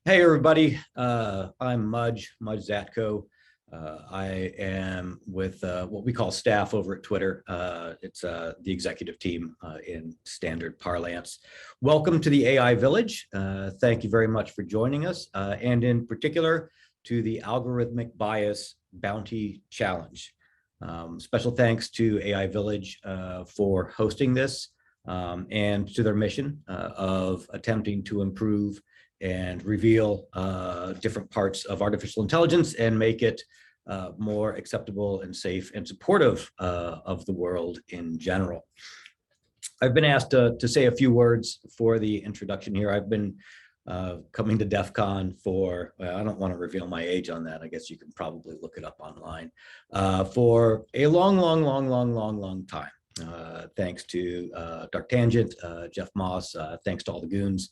Hey everybody, I'm Mudge Zatko. I am with what we call staff over at Twitter. It's the executive team in standard parlance. Welcome to the AI Village. Thank you very much for joining us, and in particular to the Algorithmic Bias Bounty Challenge. Special thanks to AI Village for hosting this and to their mission of attempting to improve and reveal different parts of artificial intelligence and make it more acceptable and safe and supportive of the world in general. I've been asked to say a few words for the introduction here. I've been coming to DEF CON for, well, I don't want to reveal my age on that. I guess you can probably look it up online, for a long time. Thanks to Dark Tangent, Jeff Moss, thanks to all the goons,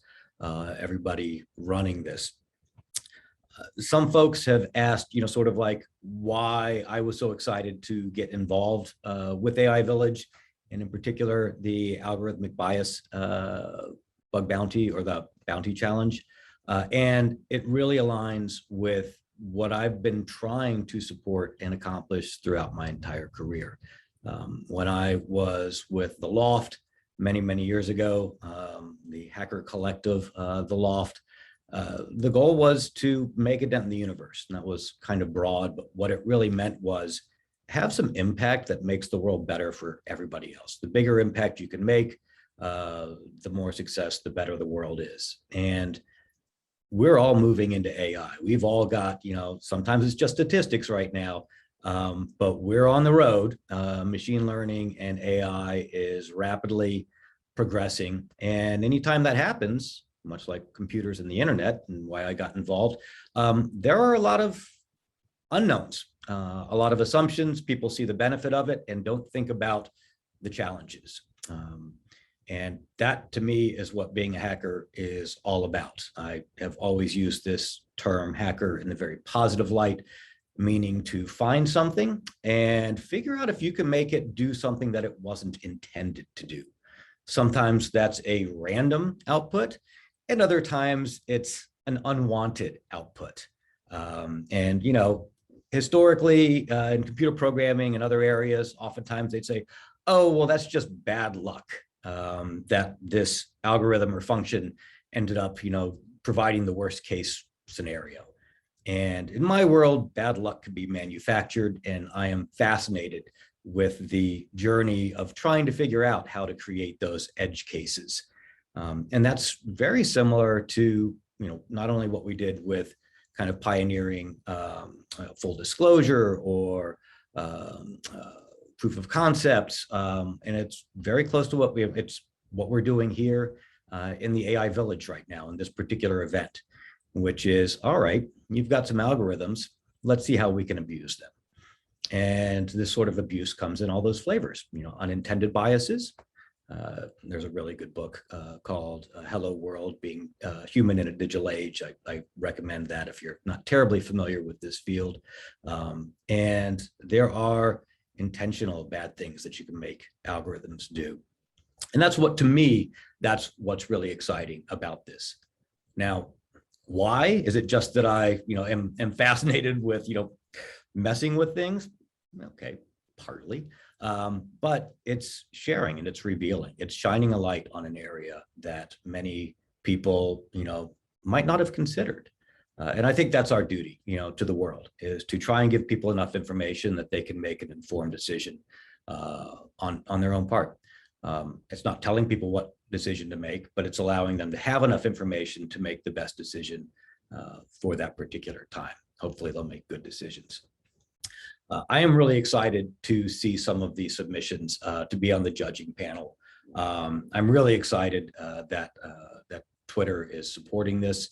everybody running this. Some folks have asked, sort of like why I was so excited to get involved with AI Village, and in particular, the Algorithmic Bias Bug Bounty or the Bounty Challenge. And it really aligns with what I've been trying to support and accomplish throughout my entire career. When I was with The Loft, many years ago, the hacker collective, The Loft, the goal was to make a dent in the universe. And that was kind of broad, but what it really meant was have some impact that makes the world better for everybody else. The bigger impact you can make, the more success, the better the world is. And we're all moving into AI. We've all got, sometimes it's just statistics right now, but we're on the road. Machine learning and AI is rapidly progressing. And anytime that happens, much like computers and the internet and why I got involved, there are a lot of unknowns, a lot of assumptions. People see the benefit of it and don't think about the challenges. And that to me is what being a hacker is all about. I have always used this term hacker in a very positive light, meaning to find something and figure out if you can make it do something that it wasn't intended to do. Sometimes that's a random output, and other times it's an unwanted output. And, historically in computer programming and other areas, oftentimes they'd say, oh, well, that's just bad luck that this algorithm or function ended up, providing the worst case scenario. And in my world, bad luck can be manufactured, and I am fascinated with the journey of trying to figure out how to create those edge cases. And that's very similar to, not only what we did with kind of pioneering full disclosure or proof of concepts, and it's very close to what what we're doing here in the AI Village right now in this particular event, which is, all right, you've got some algorithms, let's see how we can abuse them. And this sort of abuse comes in all those flavors, unintended biases. There's a really good book called Hello World, Being Human in a Digital Age. I recommend that if you're not terribly familiar with this field. And there are intentional bad things that you can make algorithms do. And that's what, to me, that's what's really exciting about this. Now, why? Is it just that I, am fascinated with, messing with things? Okay, partly. But it's sharing and it's revealing. It's shining a light on an area that many people, might not have considered. And I think that's our duty, to the world, is to try and give people enough information that they can make an informed decision on their own part. It's not telling people what decision to make, but it's allowing them to have enough information to make the best decision for that particular time. Hopefully they'll make good decisions. I am really excited to see some of these submissions, to be on the judging panel. I'm really excited that Twitter is supporting this.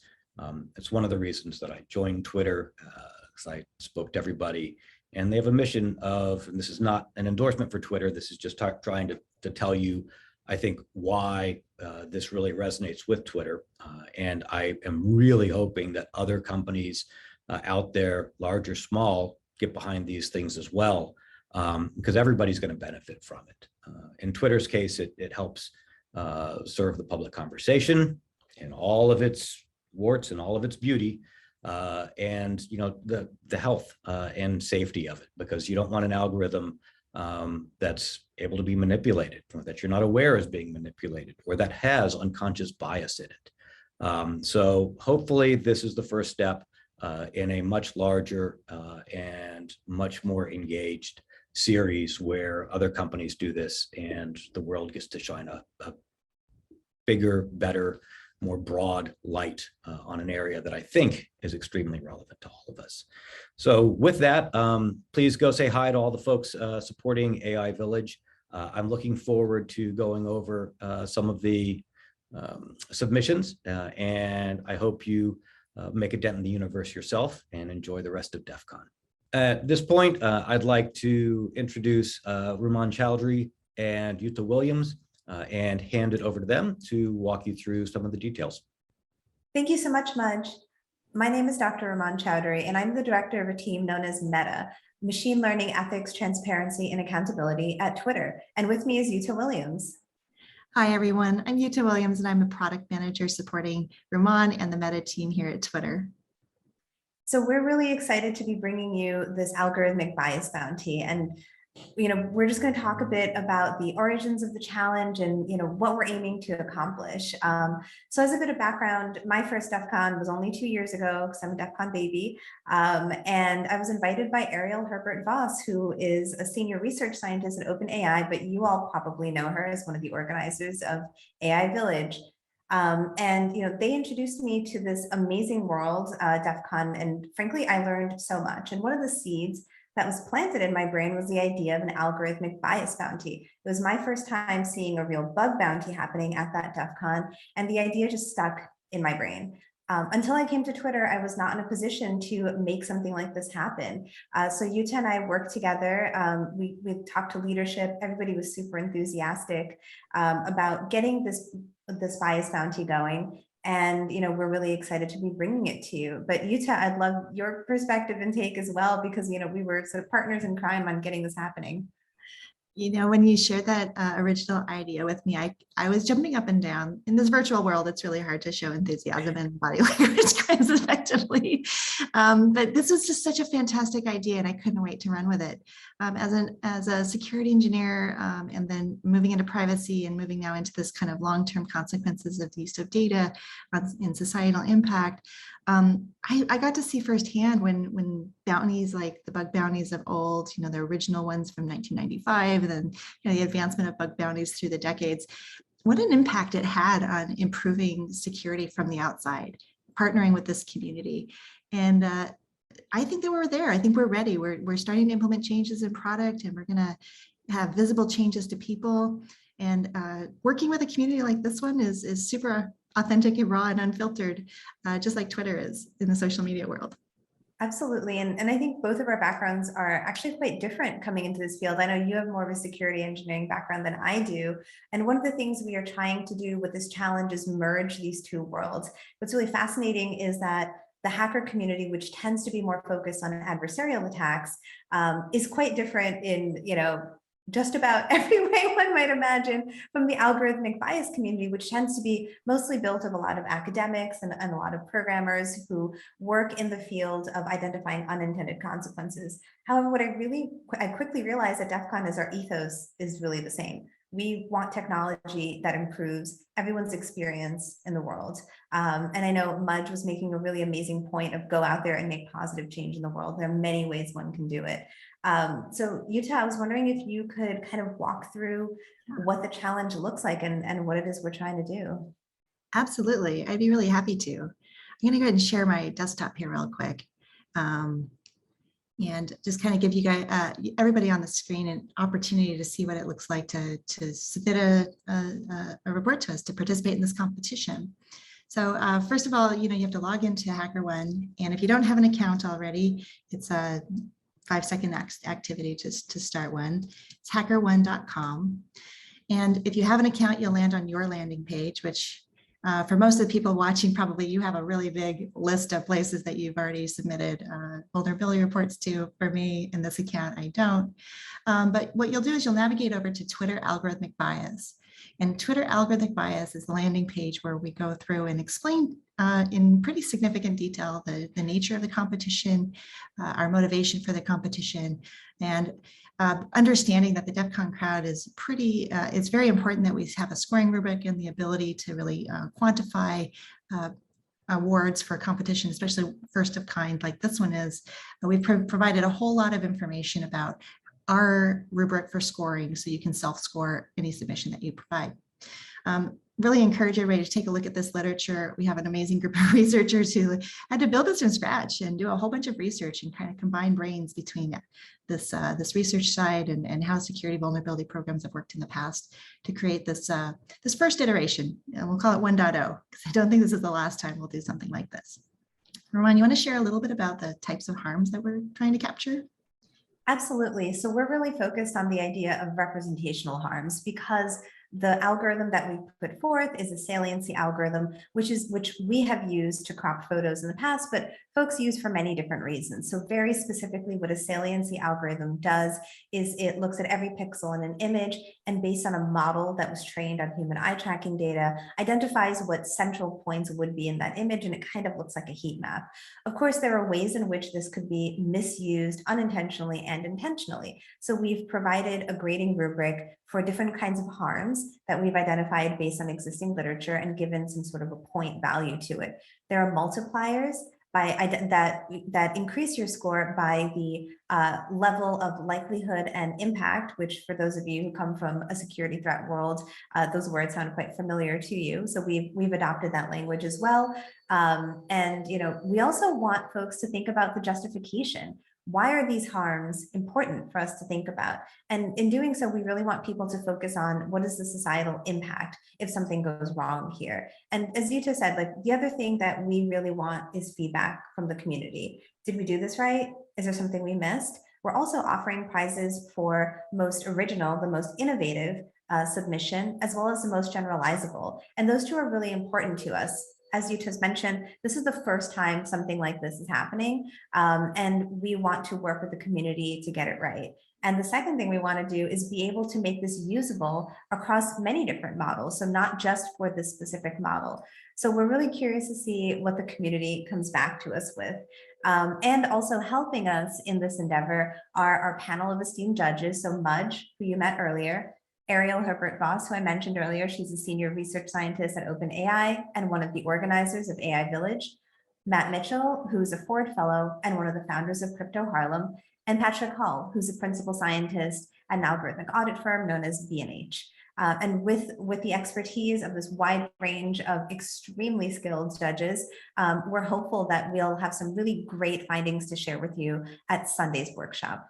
It's one of the reasons that I joined Twitter, because I spoke to everybody, and they have a mission of, and this is not an endorsement for Twitter, this is just trying to tell you, I think, why this really resonates with Twitter. And I am really hoping that other companies out there, large or small, get behind these things as well, because everybody's going to benefit from it. In Twitter's case, it helps serve the public conversation in all of its warts and all of its beauty, and the health and safety of it, because you don't want an algorithm that's able to be manipulated, or that you're not aware is being manipulated, or that has unconscious bias in it. So hopefully this is the first step in a much larger and much more engaged series where other companies do this, and the world gets to shine a bigger, better, more broad light on an area that I think is extremely relevant to all of us. So with that, please go say hi to all the folks supporting AI Village. I'm looking forward to going over some of the submissions, and I hope you make a dent in the universe yourself and enjoy the rest of DEF CON. At this point, I'd like to introduce Ruman Chowdhury and Yuta Williams, and hand it over to them to walk you through some of the details. Thank you so much, Mudge. My name is Dr. Ruman Chowdhury, and I'm the director of a team known as META, Machine Learning Ethics, Transparency, and Accountability at Twitter. And with me is Yuta Williams. Hi, everyone. I'm Yuta Williams, and I'm a product manager supporting Ruman and the META team here at Twitter. So we're really excited to be bringing you this algorithmic bias bounty. And we're just going to talk a bit about the origins of the challenge and what we're aiming to accomplish. So as a bit of background, my first DEF CON was only 2 years ago, because I'm a DEF CON baby. And I was invited by Ariel Herbert Voss, who is a senior research scientist at OpenAI, but you all probably know her as one of the organizers of AI Village. And they introduced me to this amazing world, DEF CON, and frankly, I learned so much. And one of the seeds that was planted in my brain was the idea of an algorithmic bias bounty. It was my first time seeing a real bug bounty happening at that DEF CON, and the idea just stuck in my brain. Until I came to Twitter, I was not in a position to make something like this happen. So Yuta and I worked together. We talked to leadership. Everybody was super enthusiastic about getting this bias bounty going. And we're really excited to be bringing it to you. But Yuta, I'd love your perspective and take as well, because we were sort of partners in crime on getting this happening. When you shared that original idea with me, I was jumping up and down. In this virtual world, it's really hard to show enthusiasm and body language kinds effectively. But this was just such a fantastic idea, and I couldn't wait to run with it. As a security engineer, and then moving into privacy and moving now into this kind of long-term consequences of the use of data in societal impact, I got to see firsthand when bounties like the bug bounties of old, the original ones from 1995, and then the advancement of bug bounties through the decades, what an impact it had on improving security from the outside, partnering with this community. And I think that we're there. I think we're ready. We're starting to implement changes in product, and we're going to have visible changes to people. And working with a community like this one is super authentic and raw and unfiltered, just like Twitter is in the social media world. Absolutely. And I think both of our backgrounds are actually quite different coming into this field. I know you have more of a security engineering background than I do. And one of the things we are trying to do with this challenge is merge these two worlds. What's really fascinating is that the hacker community, which tends to be more focused on adversarial attacks, is quite different in, just about every way one might imagine from the algorithmic bias community, which tends to be mostly built of a lot of academics and a lot of programmers who work in the field of identifying unintended consequences. However, what I quickly realized at DEF CON is our ethos is really the same. We want technology that improves everyone's experience in the world. And I know Mudge was making a really amazing point of go out there and make positive change in the world. There are many ways one can do it. So Yuta, I was wondering if you could kind of walk through what the challenge looks like and what it is we're trying to do. Absolutely. I'd be really happy to. I'm going to go ahead and share my desktop here real quick. And just kind of give you guys, everybody on the screen, an opportunity to see what it looks like to submit a report to us to participate in this competition. So first of all, you have to log into HackerOne, and if you don't have an account already, it's a 5-second activity to start one. It's hackerone.com. And if you have an account, you'll land on your landing page, which for most of the people watching, probably you have a really big list of places that you've already submitted vulnerability reports to. For me, in this account, I don't. But what you'll do is you'll navigate over to Twitter Algorithmic Bias. And Twitter algorithmic bias is the landing page where we go through and explain in pretty significant detail the nature of the competition, our motivation for the competition, and understanding that the DEF CON crowd is it's very important that we have a scoring rubric and the ability to really quantify awards for competition, especially first of kind like this one is. We've provided a whole lot of information about our rubric for scoring, so you can self-score any submission that you provide. Really encourage everybody to take a look at this literature. We have an amazing group of researchers who had to build this from scratch and do a whole bunch of research and kind of combine brains between this research side and how security vulnerability programs have worked in the past to create this first iteration. And we'll call it 1.0, because I don't think this is the last time we'll do something like this. Rowan, you want to share a little bit about the types of harms that we're trying to capture? Absolutely. So we're really focused on the idea of representational harms, because the algorithm that we put forth is a saliency algorithm, which we have used to crop photos in the past, but folks use for many different reasons. So very specifically, what a saliency algorithm does is it looks at every pixel in an image, and based on a model that was trained on human eye tracking data, identifies what central points would be in that image, and it kind of looks like a heat map. Of course, there are ways in which this could be misused unintentionally and intentionally. So we've provided a grading rubric for different kinds of harms that we've identified based on existing literature and given some sort of a point value to it. There are multipliers that increase your score by the level of likelihood and impact, which for those of you who come from a security threat world, those words sound quite familiar to you. So we've adopted that language as well. And we also want folks to think about the justification. Why are these harms important for us to think about? And in doing so, we really want people to focus on what is the societal impact if something goes wrong here. And as Yuta said, like, the other thing that we really want is feedback from the community. Did we do this right? Is there something we missed? We're also offering prizes for most original, the most innovative submission, as well as the most generalizable. And those two are really important to us. As you just mentioned, this is the first time something like this is happening, and we want to work with the community to get it right. And the second thing we want to do is be able to make this usable across many different models, so not just for this specific model. So we're really curious to see what the community comes back to us with. And also helping us in this endeavor are our panel of esteemed judges. So Mudge, who you met earlier, Ariel Herbert-Voss, who I mentioned earlier, she's a senior research scientist at OpenAI and one of the organizers of AI Village. Matt Mitchell, who's a Ford Fellow and one of the founders of Crypto Harlem, and Patrick Hull, who's a principal scientist at an algorithmic audit firm known as B&H. And with the expertise of this wide range of extremely skilled judges, we're hopeful that we'll have some really great findings to share with you at Sunday's workshop.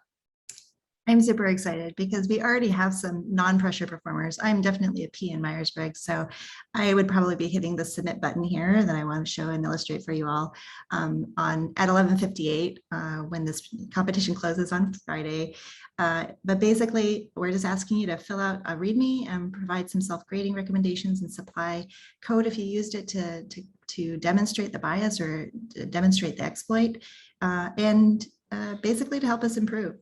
I'm super excited because we already have some non-pressure performers. I'm definitely a P in Myers-Briggs, so I would probably be hitting the submit button here that I want to show and illustrate for you all at 11:58 when this competition closes on Friday. But basically, we're just asking you to fill out a README and provide some self-grading recommendations and supply code if you used it to demonstrate the bias or demonstrate the exploit, and basically to help us improve.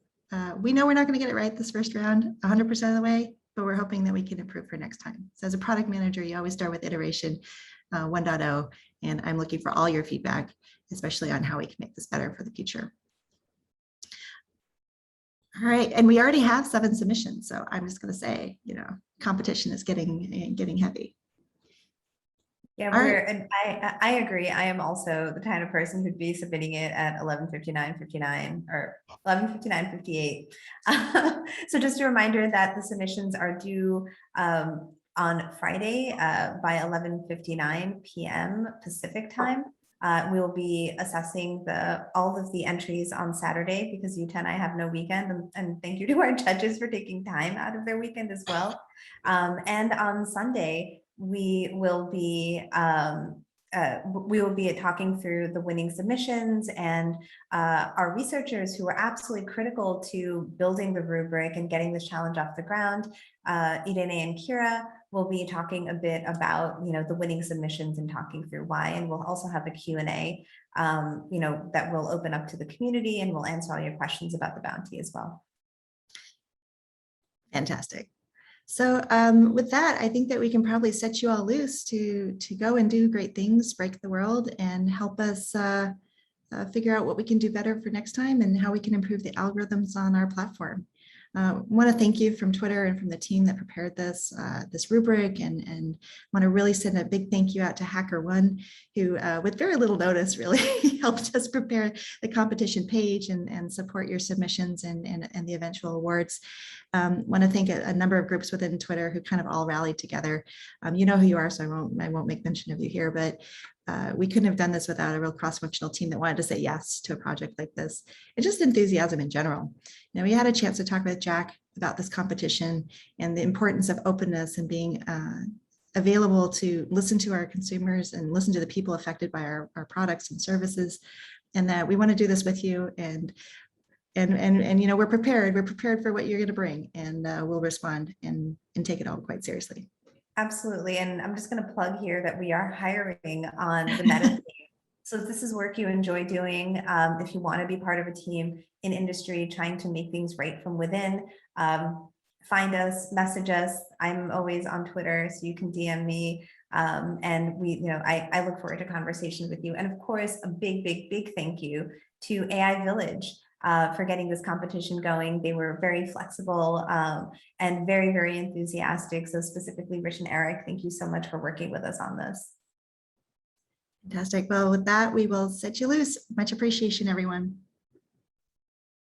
We know we're not going to get it right this first round 100% of the way, but we're hoping that we can improve for next time. So as a product manager, you always start with iteration 1.0, and I'm looking for all your feedback, especially on how we can make this better for the future. All right, and we already have 7 submissions, so I'm just going to say, competition is getting heavy. Yeah, and I agree. I am also the kind of person who'd be submitting it at 11:59:59 or 11:59:58. So just a reminder that the submissions are due on Friday by 11:59 p.m. Pacific time. We will be assessing all of the entries on Saturday because Yuta and I have no weekend, and thank you to our judges for taking time out of their weekend as well. And on Sunday, we will be talking through the winning submissions, and our researchers who are absolutely critical to building the rubric and getting this challenge off the ground, Irene and Kira, will be talking a bit about the winning submissions and talking through why. And we'll also have a Q&A that will open up to the community, and we'll answer all your questions about the bounty as well. Fantastic. So with that, I think that we can probably set you all loose to go and do great things, break the world, and help us figure out what we can do better for next time and how we can improve the algorithms on our platform. Want to thank you from Twitter and from the team that prepared this rubric, and want to really send a big thank you out to HackerOne, who with very little notice really helped us prepare the competition page and support your submissions and the eventual awards. Want to thank a number of groups within Twitter who kind of all rallied together. You know who you are, so I won't make mention of you here, but we couldn't have done this without a real cross-functional team that wanted to say yes to a project like this, and just enthusiasm in general. You know, we had a chance to talk with Jack about this competition and the importance of openness and being available to listen to our consumers and listen to the people affected by our products and services, and that we want to do this with you. And you know, we're prepared for what you're going to bring, and we'll respond and take it all quite seriously. Absolutely. And I'm just going to plug here that we are hiring on the Meta team. So if this is work you enjoy doing, if you want to be part of a team in industry trying to make things right from within, find us, message us. I'm always on Twitter, so you can DM me. And I look forward to conversations with you. And of course, a big thank you to AI Village for getting this competition going. They were very flexible and very enthusiastic. So specifically, Rich and Eric, thank you so much for working with us on this. Fantastic. Well, with that, we will set you loose. Much appreciation, everyone.